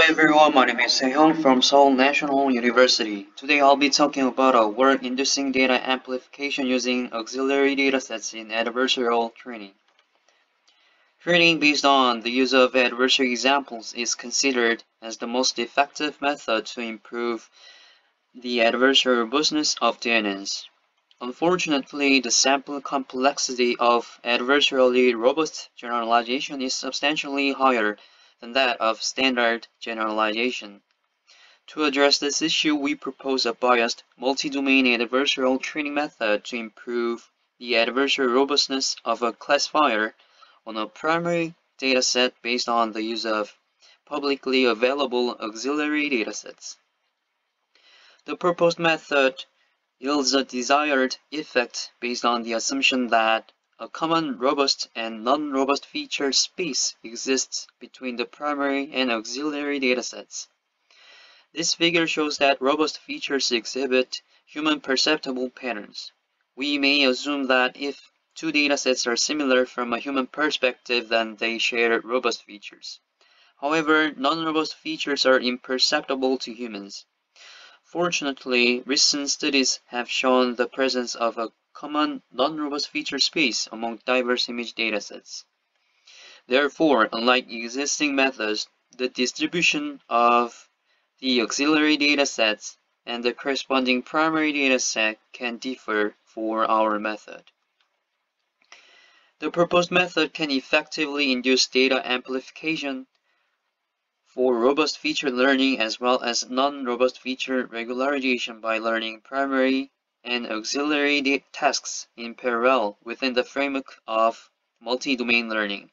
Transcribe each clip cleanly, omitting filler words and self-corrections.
everyone, my name is Saehyung from Seoul National University. Today I'll be talking about our work inducing data amplification using auxiliary datasets in adversarial training. Training based on the use of adversarial examples is considered as the most effective method to improve the adversarial robustness of DNNs. Unfortunately, the sample complexity of adversarially robust generalization is substantially higher than that of standard generalization. To address this issue, we propose a biased, multi-domain adversarial training method to improve the adversarial robustness of a classifier on a primary dataset based on the use of publicly available auxiliary datasets. The proposed method yields a desired effect based on the assumption that a common robust and non-robust feature space exists between the primary and auxiliary datasets. This figure shows that robust features exhibit human perceptible patterns. We may assume that if two datasets are similar from a human perspective, then they share robust features. However, non-robust features are imperceptible to humans. Fortunately, recent studies have shown the presence of a common non-robust feature space among diverse image datasets. Therefore, unlike existing methods, the distribution of the auxiliary datasets and the corresponding primary dataset can differ for our method. The proposed method can effectively induce data amplification for robust feature learning as well as non-robust feature regularization by learning primary and auxiliary tasks in parallel within the framework of multi-domain learning.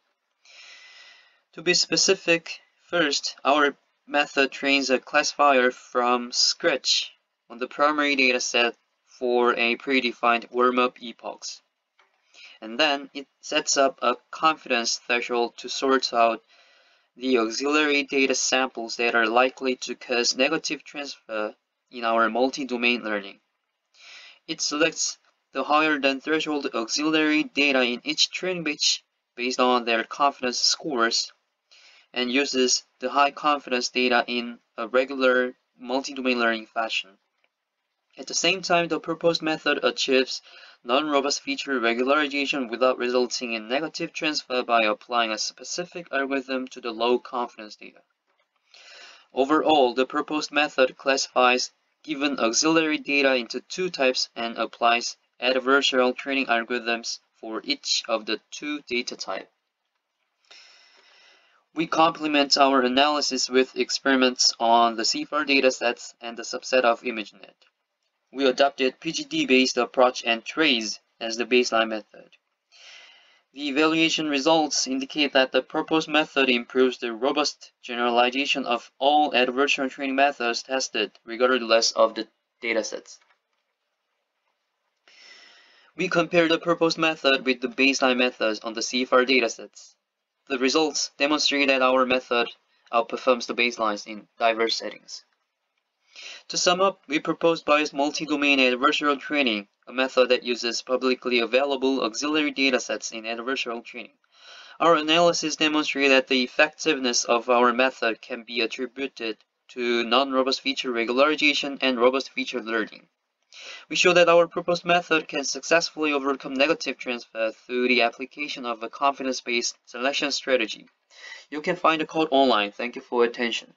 To be specific, first, our method trains a classifier from scratch on the primary dataset for a predefined warm-up epochs. And then it sets up a confidence threshold to sort out the auxiliary data samples that are likely to cause negative transfer in our multi-domain learning. It selects the higher than threshold auxiliary data in each training batch based on their confidence scores and uses the high confidence data in a regular multi-domain learning fashion. At the same time, the proposed method achieves non-robust feature regularization without resulting in negative transfer by applying a specific algorithm to the low confidence data. Overall, the proposed method classifies given auxiliary data into two types and applies adversarial training algorithms for each of the two data types. We complement our analysis with experiments on the CFAR datasets and the subset of ImageNet. We adopted PGD-based approach and trace as the baseline method. The evaluation results indicate that the proposed method improves the robust generalization of all adversarial training methods tested regardless of the datasets. We compare the proposed method with the baseline methods on the CFAR datasets. The results demonstrate that our method outperforms the baselines in diverse settings. To sum up, we propose biased multi-domain adversarial training, a method that uses publicly available auxiliary datasets in adversarial training. Our analysis demonstrates that the effectiveness of our method can be attributed to non-robust feature regularization and robust feature learning. We show that our proposed method can successfully overcome negative transfer through the application of a confidence-based selection strategy. You can find the code online. Thank you for your attention.